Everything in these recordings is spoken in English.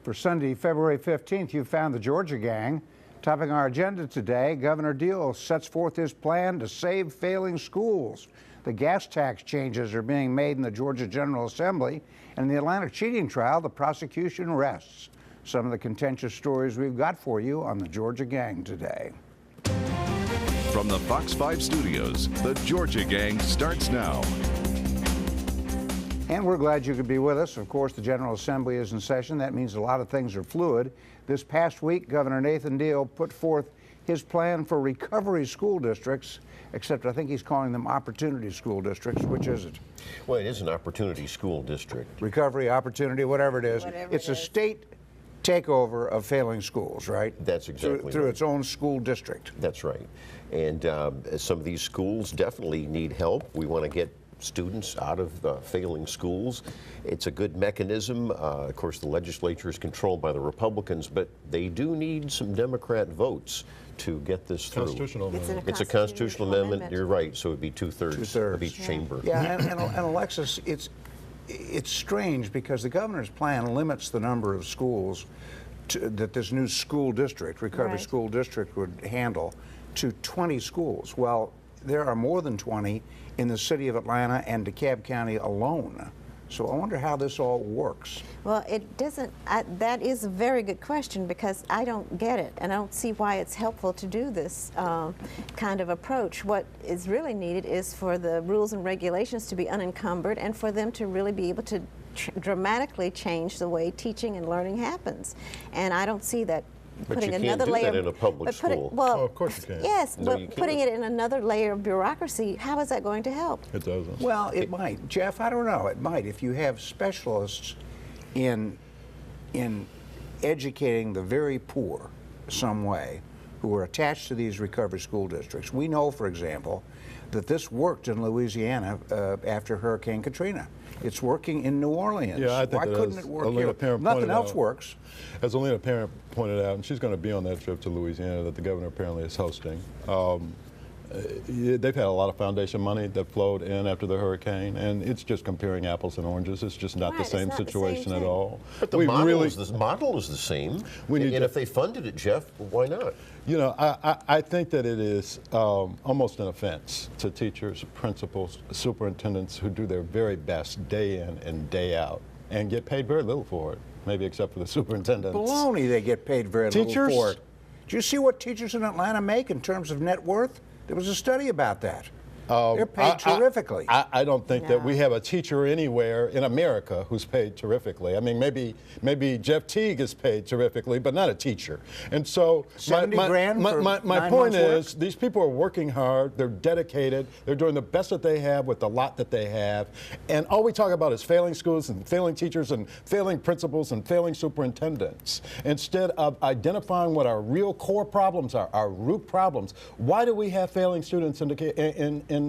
For Sunday, February 15th, you found the Georgia Gang. Topping our agenda today, Governor Deal sets forth his plan to save failing schools. The gas tax changes are being made in the Georgia General Assembly, and in the Atlanta cheating trial, the prosecution rests. Some of the contentious stories we've got for you on the Georgia Gang today. From the Fox 5 studios, the Georgia Gang starts now. And we're glad you could be with us. Of course, the General Assembly is in session. That means a lot of things are fluid. This past week, Governor Nathan Deal put forth his plan for recovery school districts, except I think he's calling them opportunity school districts. Which is it? Well, it is an opportunity school district. Recovery, opportunity, whatever it is. It's a state takeover of failing schools, right? That's exactly through right. its own school district. That's right. And some of these schools definitely need help. We want to get students out of failing schools. It's a good mechanism. Of course, the legislature is controlled by the Republicans, but they do need some Democrat votes to get this through. It's a constitutional amendment. You're right. So it'd be two-thirds of each chamber. Yeah, and Alexis, it's strange because the governor's plan limits the number of schools that this new school district, recovery school district, would handle to 20 schools. Well, there are more than 20 in the city of Atlanta and DeKalb County alone. So I wonder how this all works. Well, it doesn't, that is a very good question because I don't get it and I don't see why it's helpful to do this kind of approach. What is really needed is for the rules and regulations to be unencumbered and for them to really be able to dramatically change the way teaching and learning happens. And I don't see that. But putting you can't another do layer, that in a public school. Well, of course you can. Yes, No, but putting it in another layer of bureaucracy, how is that going to help? It doesn't. Well, it might. Jeff, I don't know. It might. If you have specialists in educating the very poor some way who are attached to these recovery school districts. We know, for example, that this worked in Louisiana after Hurricane Katrina. It's working in New Orleans. Yeah, I think why couldn't it work here? Nothing else works. As Alina Parent pointed out, and she's going to be on that trip to Louisiana that the governor apparently is hosting, they've had a lot of foundation money that flowed in after the hurricane, and it's just comparing apples and oranges. It's just not the same situation at all. But the model is the same. And if they funded it, Jeff, why not? You know, I think that it is almost an offense to teachers, principals, superintendents who do their very best day in and day out and get paid very little for it, maybe except for the superintendents. Baloney, they get paid very little for it. Do you see what teachers in Atlanta make in terms of net worth? There was a study about that. They're paid terrifically. I don't think that we have a teacher anywhere in America who's paid terrifically. I mean, maybe Jeff Teague is paid terrifically, but not a teacher. And so my point is, these people are working hard. They're dedicated. They're doing the best that they have with the lot that they have. And all we talk about is failing schools and failing teachers and failing principals and failing superintendents, instead of identifying what our real core problems are, our root problems. Why do we have failing students in the state of Georgia?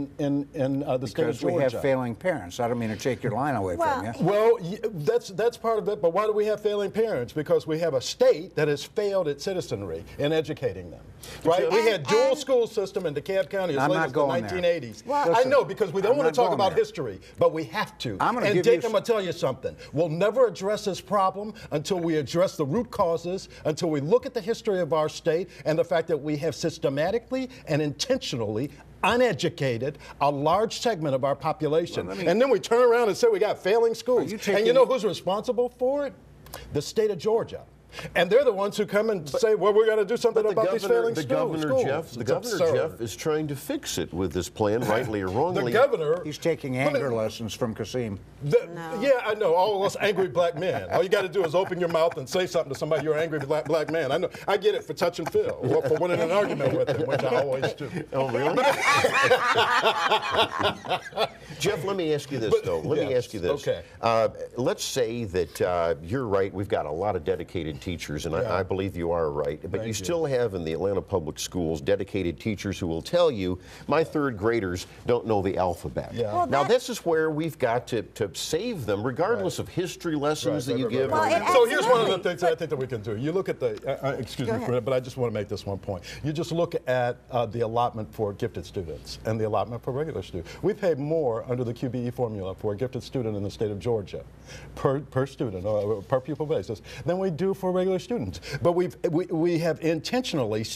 Because we have failing parents. I don't mean to take your line away from you. Well, that's part of it, but why do we have failing parents? Because we have a state that has failed its citizenry in educating them, right? We had dual school system in DeKalb County as late as the 1980s. Well, I know, because we don't want to talk about history, but we have to. And Dick, I'm going to tell you something. We'll never address this problem until we address the root causes, until we look at the history of our state and the fact that we have systematically and intentionally uneducated a large segment of our population. And then we turn around and say we got failing schools. And you know who's responsible for it? The state of Georgia. And they're the ones who come and say, well, we're going to do something about these failing schools. The governor, Jeff, is trying to fix it with this plan, rightly or wrongly. The governor... He's taking anger lessons from Kasim. Yeah, I know. All of us angry black men. All you got to do is open your mouth and say something to somebody. You're an angry black man. I know. I get it for touch and feel, or for winning an argument with him, which I always do. Oh, really? Jeff, let me ask you this, though. Let me ask you this. Okay. Let's say that you're right. We've got a lot of dedicated teachers, and I believe you are right. But you still have in the Atlanta public schools dedicated teachers who will tell you, my third graders don't know the alphabet. Well, now, this is where we've got to save them, regardless of history lessons that you give. So here's one of the things that I think that we can do. You look at the, excuse me, but I just want to make this one point. You just look at the allotment for gifted students and the allotment for regular students. We pay more more under the QBE formula for a gifted student in the state of Georgia per student, per pupil basis, than we do for regular students. But we have intentionally,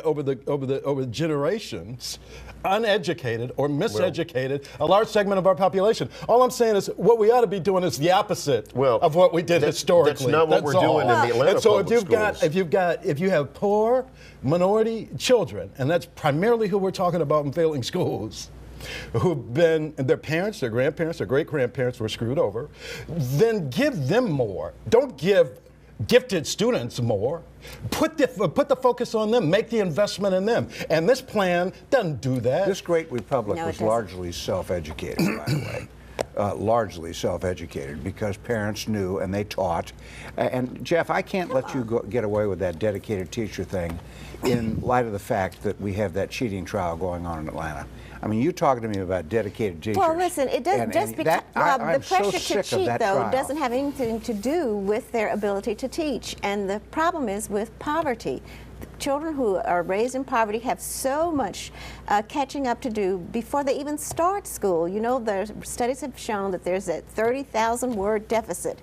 over generations, uneducated or miseducated a large segment of our population. All I'm saying is what we ought to be doing is the opposite of what we did historically. That's not what we're doing in the Atlanta and so public schools. if you have poor minority children, and that's primarily who we're talking about in failing schools, who've been, their parents, their grandparents, their great-grandparents were screwed over, then give them more. Don't give gifted students more. Put the focus on them, make the investment in them. And this plan doesn't do that. This great republic was largely self-educated, by the way. Largely self-educated because parents knew and they taught. And Jeff, I can't let you get away with that dedicated teacher thing in light of the fact that we have that cheating trial going on in Atlanta. I mean, you talking to me about dedicated teachers. Well, listen, it doesn't just because the pressure to cheat, though, trial. doesn't have anything to do with their ability to teach. And the problem is with poverty. Children who are raised in poverty have so much catching up to do before they even start school. You know, the studies have shown that there's a 30,000 word deficit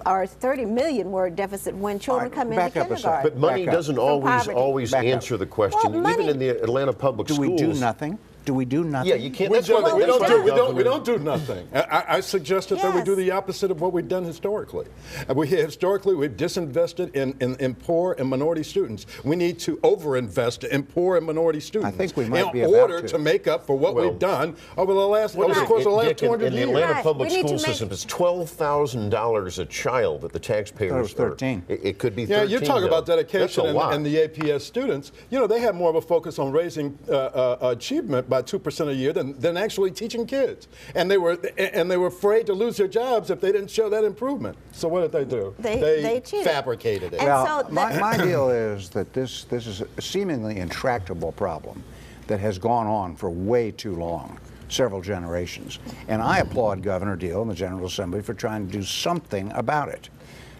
or 30 million word deficit when children come into kindergarten. But money doesn't always answer the question. Well, even in the Atlanta public schools. Do we do nothing? Do we do nothing? Yeah, you can't. We don't do nothing. I suggested that we do the opposite of what we've done historically. Historically, we've disinvested in poor and minority students. We need to overinvest in poor and minority students. I think we might be in order to make up for what we've done over the last, over the course of the last 200 years. In the Atlanta public school system, it's $12,000 a child that the taxpayers. It was 13. It could be 13. Yeah, you talk about dedication and the APS students. You know, they have more of a focus on raising achievement by 2% a year than actually teaching kids, and they were afraid to lose their jobs if they didn't show that improvement. So what did they do? They cheated. Fabricated it. Well, my deal is that this is a seemingly intractable problem that has gone on for way too long, several generations, and I applaud Governor Deal and the General Assembly for trying to do something about it,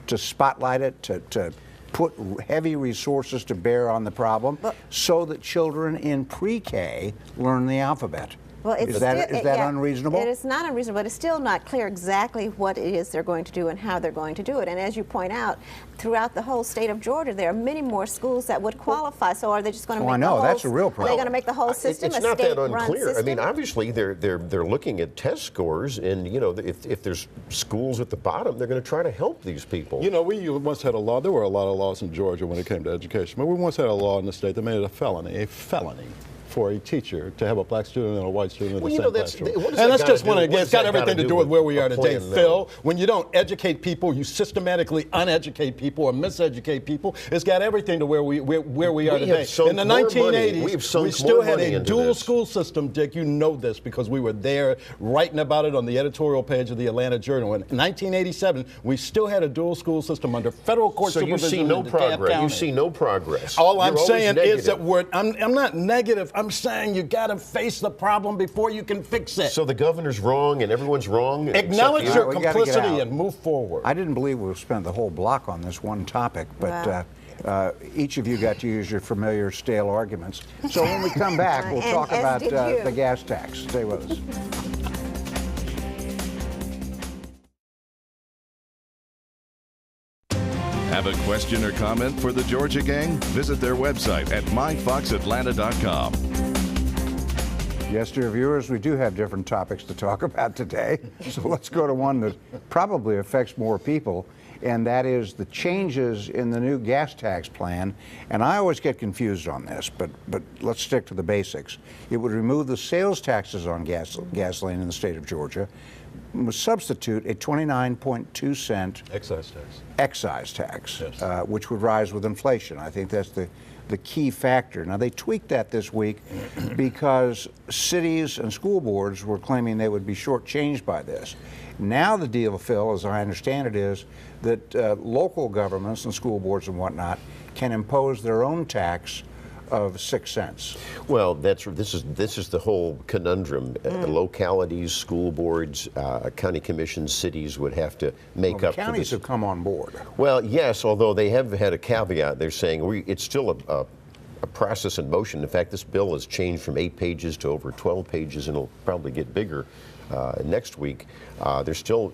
to spotlight it, to put heavy resources to bear on the problem so that children in pre-K learn the alphabet. Well, is that unreasonable? It is not unreasonable, but it's still not clear exactly what it is they're going to do and how they're going to do it. And as you point out, throughout the whole state of Georgia, there are many more schools that would qualify. So are they just going to make that's a real problem. Are they going to make the whole system it's a not that state-run unclear. system? I mean, obviously they're looking at test scores, and you know, if there's schools at the bottom, they're going to try to help these people. You know, we once had a law. There were a lot of laws in Georgia when it came to education, but we once had a law in the state that made it a felony for a teacher to have a black student and a white student in the same classroom. And that's just one again. It's got everything to do with where we are today, Phil. When you don't educate people, you systematically uneducate people or miseducate people. It's got everything to where we are today. In the 1980s, we still had a dual school system, Dick. You know this because we were there writing about it on the editorial page of the Atlanta Journal. In 1987, we still had a dual school system under federal court supervision. So you see no progress. You see no progress. All I'm saying is that I'm not negative. I'm saying you got to face the problem before you can fix it. So the governor's wrong and everyone's wrong? Acknowledge your complicity and move forward. I didn't believe we'll spend the whole block on this one topic, but each of you got to use your familiar stale arguments. So when we come back, we'll talk about the gas tax. Stay with us. Have a question or comment for the Georgia Gang? Visit their website at myfoxatlanta.com. Yes, dear viewers, we do have different topics to talk about today. So let's go to one that probably affects more people, and that is the changes in the new gas tax plan. And I always get confused on this, but let's stick to the basics. It would remove the sales taxes on gasoline in the state of Georgia, would substitute a 29.2 cent excise tax, yes. Which would rise with inflation. I think that's the key factor. Now, they tweaked that this week because cities and school boards were claiming they would be shortchanged by this. Now the deal, Phil, as I understand it, is that local governments and school boards and whatnot can impose their own tax of 6 cents. Well, this is the whole conundrum. Localities, school boards, county commissions, cities would have to make up for this. Counties have come on board. Well, yes, although they have had a caveat. They're saying it's still a process in motion. In fact, this bill has changed from 8 pages to over 12 pages, and it'll probably get bigger next week. There's still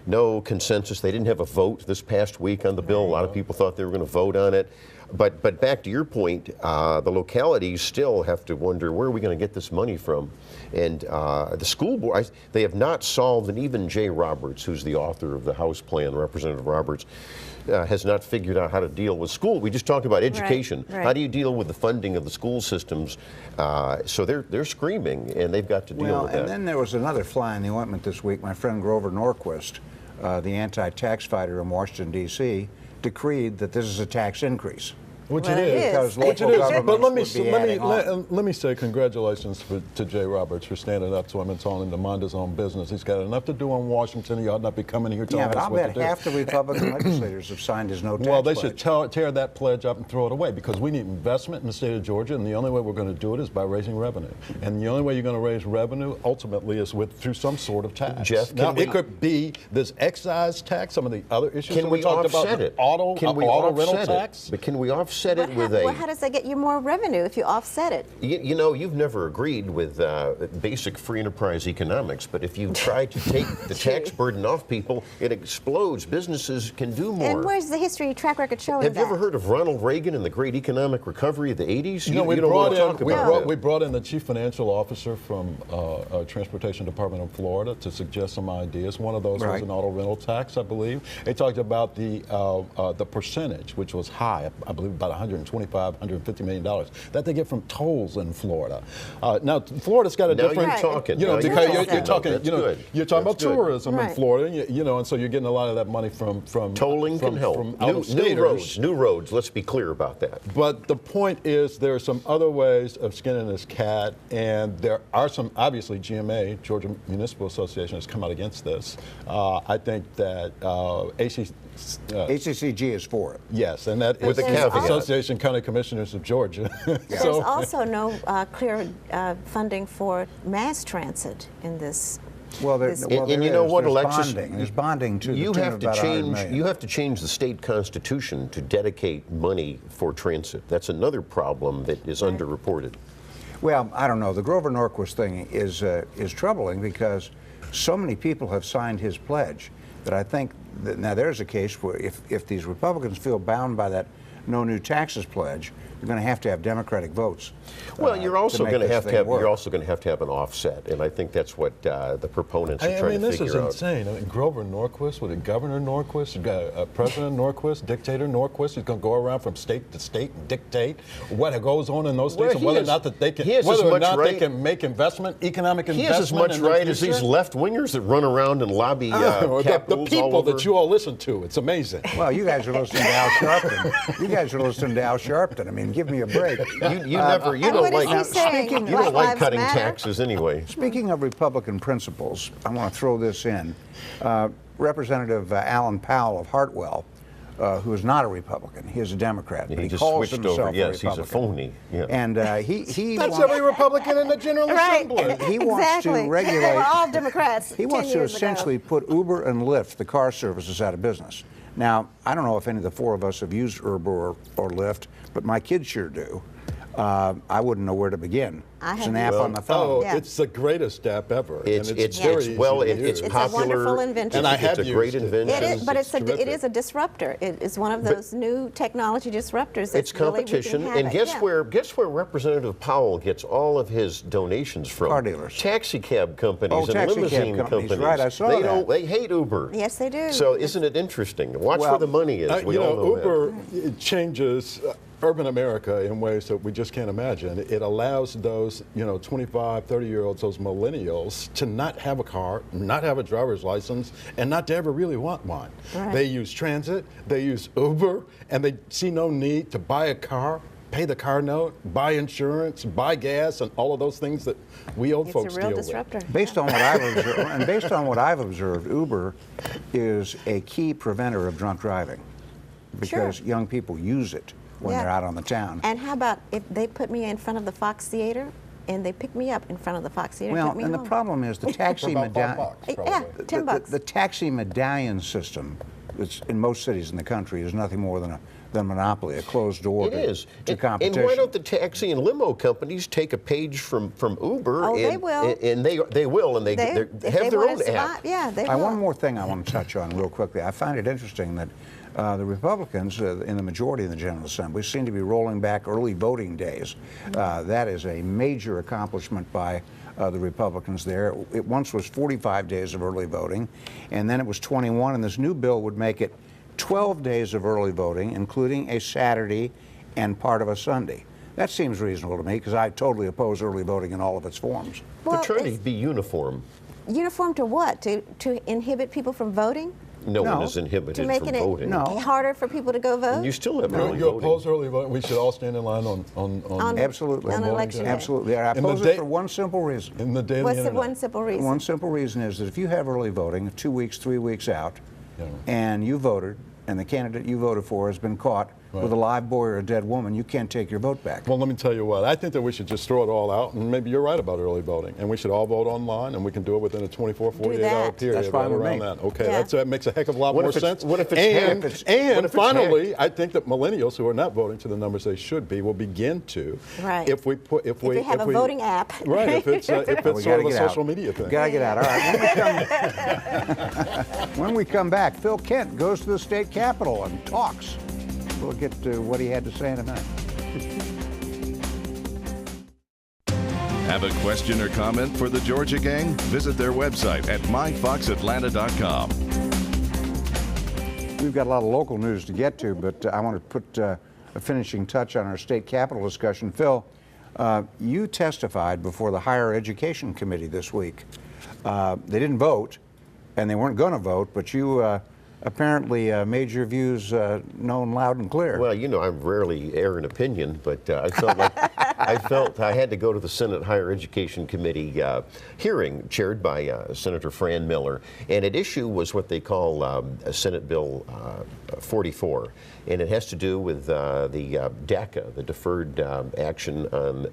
no consensus. They didn't have a vote this past week on the bill. A lot of people thought they were going to vote on it. But back to your point, the localities still have to wonder, where are we going to get this money from? And the school board, they have not solved, and even Jay Roberts, who's the author of the House plan, Representative Roberts, has not figured out how to deal with school. We just talked about education. Right. How do you deal with the funding of the school systems? So they're screaming, and they've got to deal with that. And then there was another fly in the ointment this week. My friend Grover Norquist, the anti-tax fighter in Washington, D.C., decreed that this is a tax increase. Which Well, it is. Because local governments But let me say congratulations to Jay Roberts for standing up to him and telling him to mind his own business. He's got enough to do in Washington. He ought not be coming here telling Yeah, but us I'll what bet to do. half the Republican legislators have signed his no tax Well, they pledge. should tear that pledge up and throw it away, because we need investment in the state of Georgia, and the only way we're going to do it is by raising revenue. And the only way you're going to raise revenue ultimately is through some sort of tax. Jeff, now, it could be this excise tax, some of the other issues Can that we talked offset about, it? auto rental tax. But can we offset it with a... Well, how does that get you more revenue if you offset it? You know, you've never agreed with basic free enterprise economics, but if you try to take the tax burden off people, it explodes. Businesses can do more. And where's the history track record showing Have that? you ever heard of Ronald Reagan and the great economic recovery of the 80s? You know, we we brought in the chief financial officer from Transportation Department of Florida to suggest some ideas. One of those was an auto rental tax, I believe. They talked about the percentage, which was high, I believe about $125, $150 million that they get from tolls in Florida. Now, Florida's got a different. Now you're talking. You know, Now because you're talking. That's You know, good. you're talking That's about good. tourism in Florida. You know, and so you're getting a lot of that money from Tolling can help. from out-of-staters. New roads. Let's be clear about that. But the point is, there are some other ways of skinning this cat, and there are some, obviously, GMA, Georgia Municipal Association, has come out against this. I think that ACCG is for it. Yes, and that With is a the caveat. Association of County Commissioners of Georgia. There's also no clear funding for mass transit in this. Well, there And you know is. what, There's Alexis? bonding. There's bonding to You the tune have of to about $100 change. million. You have to change the state constitution to dedicate money for transit. That's another problem that is underreported. Well, I don't know. The Grover Norquist thing is troubling because so many people have signed his pledge that I think that now there's a case where if these Republicans feel bound by that no new taxes pledge, you're going to have Democratic votes. Well, you're also going to have to have work. you're also going to have an offset, and I think that's what the proponents are trying to figure out. This is insane. I mean, Grover Norquist, with Governor Norquist, you got President Norquist, Dictator Norquist, he's going to go around from state to state and dictate what goes on in those states, and whether or not that they can, they can make economic investment. He has as much right as these left-wingers that run around and lobby the people that you all listen to. It's amazing. Well, you guys are listening to Al Sharpton. You guys are listening to Al Sharpton. I mean, give me a break. You don't like cutting taxes anyway. Speaking of Republican principles, I want to throw this in. Representative Alan Powell of Hartwell, who is not a Republican, he is a Democrat. He but he just calls switched himself over. Yes, a he's a phony. Yeah. And he That's wants, every Republican in the General Assembly. and he wants to regulate. They were all Democrats. He wants to essentially put Uber and Lyft, the car services, out of business. Now, I don't know if any of the four of us have used Uber or Lyft, but my kids sure do. I wouldn't know where to begin. It's an app on the phone. It's the greatest app ever. It's very easy to use. it's popular. It's a wonderful invention. And I have it's a great used it. invention. It is, but terrific. it is a disruptor. It is one of those new technology disruptors. It's competition, and guess where Representative Powell gets all of his donations from? Car dealers. Taxi cab companies and taxi cab limousine companies. Right, I saw that. They hate Uber. Yes, they do. So isn't it interesting? Watch where the money is. We all know Uber it changes urban America in ways that we just can't imagine. It allows those, 25, 30-year-olds, those millennials, to not have a car, not have a driver's license, and not to ever really want one. Right. They use transit, they use Uber, and they see no need to buy a car, pay the car note, buy insurance, buy gas, and all of those things that we old folks deal with. It's a real disruptor. Based on what I've observed, and based on what I've observed, Uber is a key preventer of drunk driving because young people use it when they're out on the town. And how about if they put me in front of the Fox Theater and they pick me up in front of the Fox Theater and Well, take me and home? the problem is the taxi medallion. Yeah, $10. The taxi medallion system it's in most cities in the country, is nothing more than a monopoly, a closed door to competition. And why don't the taxi and limo companies take a page from Uber? Oh, and, they will. And they will, and they have their own app. Yeah, they will. One more thing I want to touch on real quickly. I find it interesting that the Republicans in the majority in the General Assembly seem to be rolling back early voting days. That is a major accomplishment by the Republicans there. It once was 45 days of early voting, and then it was 21, and this new bill would make it 12 days of early voting, including a Saturday and part of a Sunday. That seems reasonable to me, because I totally oppose early voting in all of its forms. Well, They're trying to be uniform. Uniform to what? To inhibit people from voting? No one is inhibited from voting. To make it harder for people to go vote? And you still have early You voting. oppose early voting. We should all stand in line on Absolutely. on election day. Absolutely. I oppose it for one simple reason. in the daily What's the internet. one simple reason? One simple reason is that if you have early voting, 2 weeks, 3 weeks out, and you voted, and the candidate you voted for has been caught with a live boy or a dead woman, you can't take your vote back. Well, let me tell you what. I think that we should just throw it all out, and maybe you're right about early voting, and we should all vote online, and we can do it within a 24, 48-hour period. That's fine with around me. that. Okay, Yeah. that makes a heck of a lot more sense. What if it's and hacked? and What if it's finally, I think that millennials who are not voting to the numbers they should be will begin to. Right. If we have a voting app. Right. If it's We sort gotta of a get social out. media thing. Gotta get out. All right. When we come back, Phil Kent goes to the state capitol and talks. We'll get to what he had to say in a minute. Have a question or comment for the Georgia Gang? Visit their website at myfoxatlanta.com. We've got a lot of local news to get to, but I want to put a finishing touch on our state capitol discussion. Phil, you testified before the Higher Education Committee this week. They didn't vote, and they weren't going to vote, but you apparently made your views known loud and clear. Well, you know, I rarely air an opinion, but I felt I had to go to the Senate Higher Education Committee hearing chaired by Senator Fran Miller, and at issue was what they call Senate Bill 44, and it has to do with the DACA, the Deferred Action on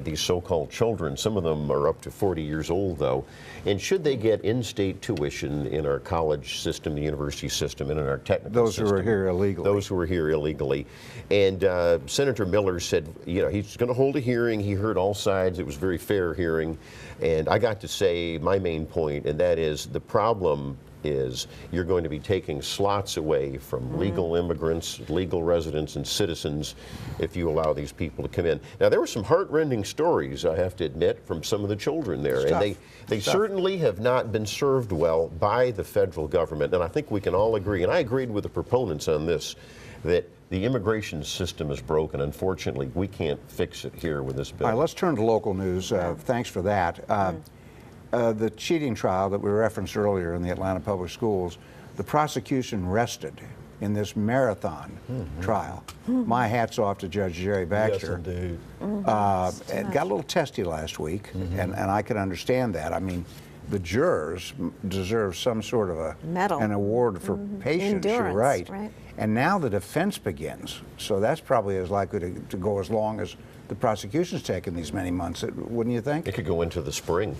these so-called children. Some of them are up to 40 years old, though, and should they get in-state tuition in our college system, the university system, and in our technical system. Those who are here illegally. Those who are here illegally. And Senator Miller said, you know, he's going to hold a hearing. He heard all sides. It was a very fair hearing. And I got to say my main point, and that is the problem is you're going to be taking slots away from legal immigrants, legal residents, and citizens if you allow these people to come in. Now, there were some heartrending stories, I have to admit, from some of the children there. And they certainly have not been served well by the federal government. And I think we can all agree, and I agreed with the proponents on this, that the immigration system is broken. Unfortunately, we can't fix it here with this bill. All right, let's turn to local news. Thanks for that. The cheating trial that we referenced earlier in the Atlanta Public Schools, the prosecution rested in this marathon trial. My hat's off to Judge Jerry Baxter. Yes, indeed. It got a little testy last week, and I can understand that. I mean, the jurors deserve some sort of an award for patience. Endurance, you're right. right. And now the defense begins, so that's probably as likely to go as long as the prosecution's taken these many months, wouldn't you think? It could go into the spring.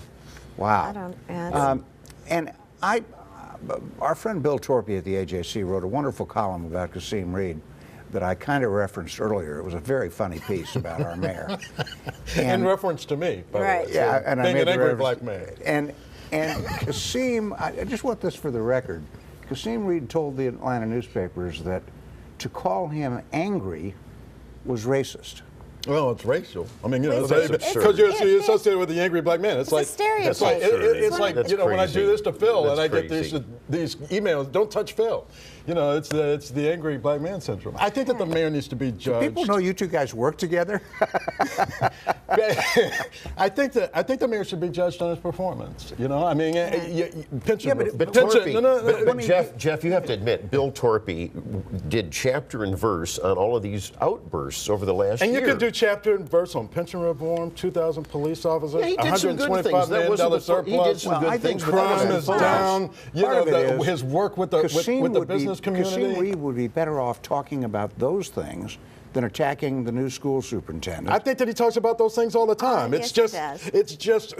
Wow. And our friend Bill Torpy at the AJC wrote a wonderful column about Kasim Reed that I kind of referenced earlier. It was a very funny piece about our mayor. In reference to me, by the way. Yeah, and being I an made angry black man. And Kasim, I just want this for the record. Kasim Reed told the Atlanta newspapers that to call him angry was racist. Well, it's racial. I mean, you know, That's because you're associated with the angry black man. It's like a stereotype. It's like That's you know, when I do crazy. this to Phil That's and I get crazy. these emails, don't touch Phil. You know, it's the angry black man syndrome. I think that the mayor needs to be judged. People know you two guys work together. I think the mayor should be judged on his performance. You know, I mean, pension. But Jeff, you have to admit, Bill Torpy did chapter and verse on all of these outbursts over the last year. And you could do chapter and verse on pension reform, 2,000 police officers, Yeah, he did some good things. $125 That million wasn't the surplus. he did some good I things. think but that Crime wasn't is the down. You Part know, of it is his work with the business community. Kasim Reed would be better off talking about those things than attacking the new school superintendent. I think that he talks about those things all the time. Yes, It's just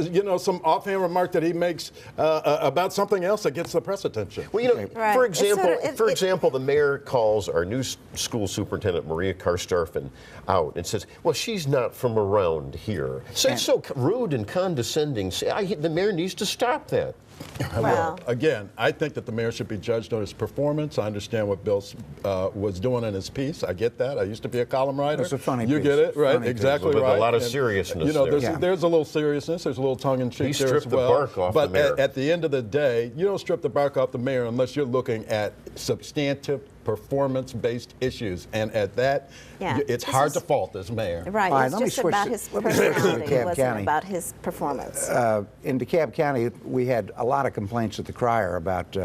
some offhand remark that he makes about something else that gets the press attention. Well, Right. for It's sort example, of- example, the mayor calls our new school superintendent, Maria Karstarfin, out and says, well, she's not from around here. So it's so rude and condescending. The mayor needs to stop that. Well, Again, I think that the mayor should be judged on his performance. I understand what Bill was doing in his piece. I get that. I used to be a column writer. It's a funny You piece. get it, right? Funny piece. Exactly With right. a lot of And, seriousness there's a little seriousness. There's a little tongue-in-cheek He there as stripped the well. bark off but the mayor. At the end of the day, you don't strip the bark off the mayor unless you're looking at substantive performance-based issues. And at that, Yeah. it's This hard is- to fault this mayor. right. All right, It's let me just switch about to- his let me switch to personality. DeKalb It wasn't County. about his performance. In DeKalb County, we had a lot of complaints at the crier about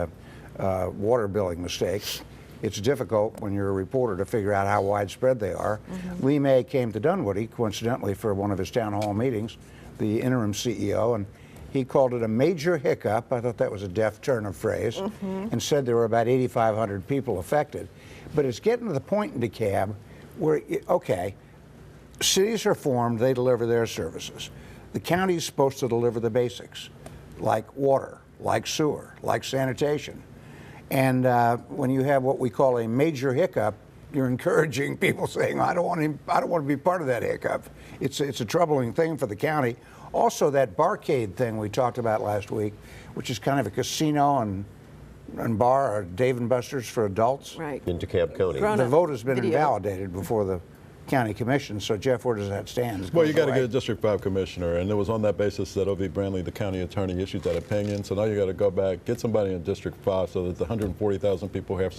water billing mistakes. It's difficult when you're a reporter to figure out how widespread they are. Lee May came to Dunwoody, coincidentally, for one of his town hall meetings, the interim CEO, and he called it a major hiccup. I thought that was a deft turn of phrase, and said there were about 8,500 people affected. But it's getting to the point in DeKalb where, okay, cities are formed, they deliver their services. The county is supposed to deliver the basics, like water, like sewer, like sanitation. And when you have what we call a major hiccup, you're encouraging people saying, I don't want to be part of that hiccup. It's a troubling thing for the county. Also, that barcade thing we talked about last week, which is kind of a casino and bar, or Dave & Buster's for adults. Right. In DeKalb County. The vote has been Video. invalidated before the county commission. So, Jeff, where does that stand? Well, you got to get a District 5 commissioner, and it was on that basis that O.V. Brantley, the county attorney, issued that opinion. So now you got to go back, get somebody in District 5 so that the 140,000 people have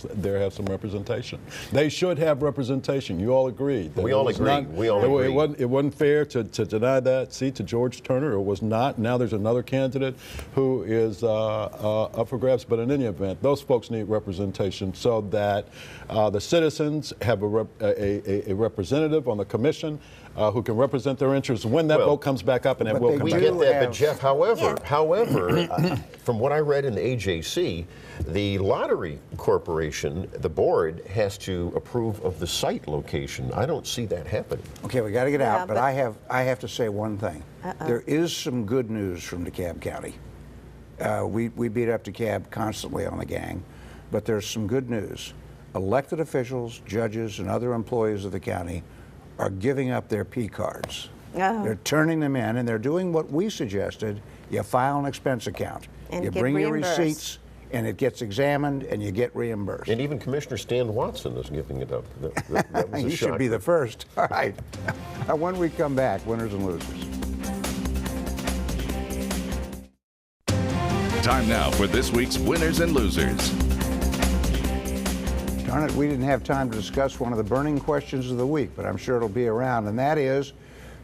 some representation. They should have representation. You all agreed. We all agree. We all agree. It wasn't fair to deny that seat to George Turner. It was not. Now there's another candidate who is up for grabs. But in any event, those folks need representation so that the citizens have a representative on the commission who can represent their interests when that vote comes back up, and it will come We back get up. that, but Jeff, however, from what I read in the AJC, the Lottery Corporation, the board, has to approve of the site location. I don't see that happening. Okay, we got to get Yeah, out, but I have to say one thing. There is some good news from DeKalb County. We beat up DeKalb constantly on the gang, but there's some good news. Elected officials, judges, and other employees of the county are giving up their P cards. Oh. They're turning them in, and they're doing what we suggested. You file an expense account. And you get bring your reimbursed. receipts, and it gets examined, and you get reimbursed. And even Commissioner Stan Watson is giving it up. That was a You should be shocker. the first. All right. When we come back, winners and losers. Time now for this week's winners and losers. Darn it, we didn't have time to discuss one of the burning questions of the week, but I'm sure it'll be around, and that is,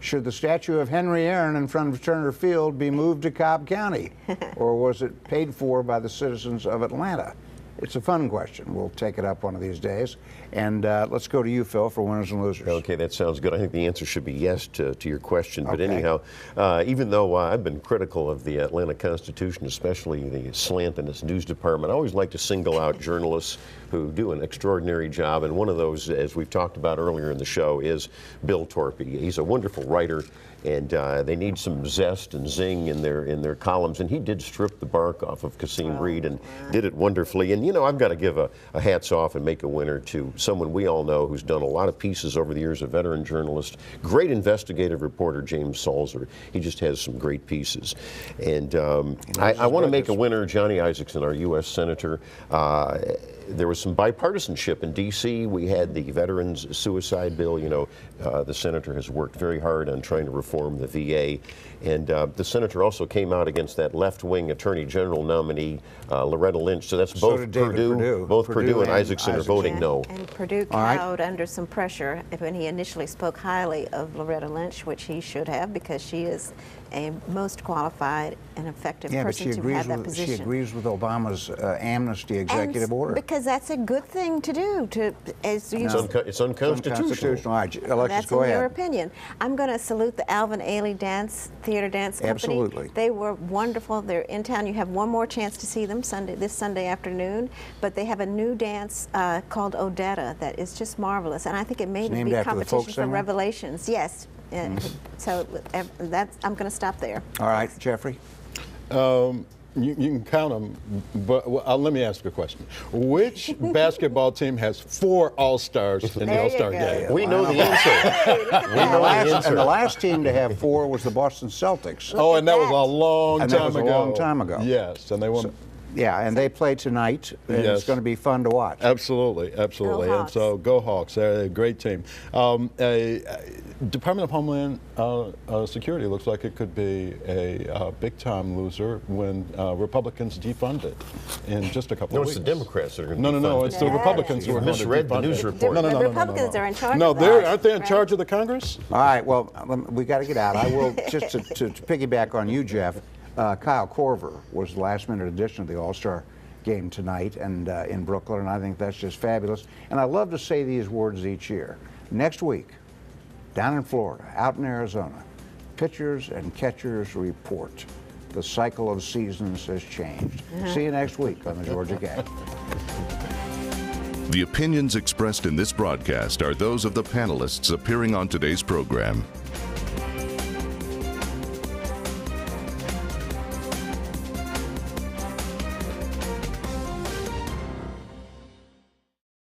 should the statue of Henry Aaron in front of Turner Field be moved to Cobb County, or was it paid for by the citizens of Atlanta? It's a fun question. We'll take it up one of these days. And let's go to you, Phil, for winners and losers. Okay, that sounds good. I think the answer should be yes to your question. But Okay. anyhow, even though I've been critical of the Atlanta Constitution, especially the slant in its news department, I always like to single out journalists who do an extraordinary job. And one of those, as we've talked about earlier in the show, is Bill Torpy. He's a wonderful writer, and they need some zest and zing in their columns. And he did strip the bark off of Kasim Reed and did it wonderfully. And, you know, I've got to give a hats off and make a winner to someone we all know who's done a lot of pieces over the years, a veteran journalist, great investigative reporter, James Salzer. He just has some great pieces. And I want to make a winner, Johnny Isakson, our U.S. Senator. There was some bipartisanship in D.C. We had the veterans suicide bill. You know, the senator has worked very hard on trying to reform the VA. And the senator also came out against that left-wing attorney general nominee, Loretta Lynch. So that's both did David Perdue. Both Perdue and and Isakson are Isakson. voting no. And Perdue All right. cowed under some pressure when he initially spoke highly of Loretta Lynch, which he should have, because she is a most qualified and effective Yeah, but person to have that position. she agrees with Obama's amnesty executive order. Because that's a good thing to do. It's unconstitutional. All right, Alexis, that's go in ahead. your opinion. I'm going to salute the Alvin Ailey Theater Dance Company. Absolutely. They were wonderful. They're in town. You have one more chance to see them this Sunday afternoon. But they have a new dance called Odetta that is just marvelous. And I think it may It's named be after the folk competition for singer? Revelations. Yes. So I'm going to stop there. All right, Jeffrey. You can count them, but let me ask you a question. Which basketball team has 4 All-Stars in the There you All-Star go. game? We know the answer. And the last team to have 4 was the Boston Celtics. Oh, and that was a long And time that was a ago. long time ago. Yes, and they won. Yeah, and they play tonight, and Yes. it's going to be fun to watch. Absolutely, absolutely. Go And Hawks. so, go Hawks. They're a great team. Department of Homeland Security looks like it could be a big-time loser when Republicans defund it in just a couple No, of it's weeks. the Democrats that are going to No, it's the Republicans who are going to misread the defund news it. report. No, The Republicans are in charge No, of that. aren't they in right? charge of the Congress? All right, well, we got to get out. I will, just to piggyback on you, Jeff, Kyle Korver was the last-minute addition to the All-Star game tonight and in Brooklyn, and I think that's just fabulous. And I love to say these words each year. Next week, down in Florida, out in Arizona, pitchers and catchers report. The cycle of seasons has changed. See you next week on the Georgia Gang. The opinions expressed in this broadcast are those of the panelists appearing on today's program.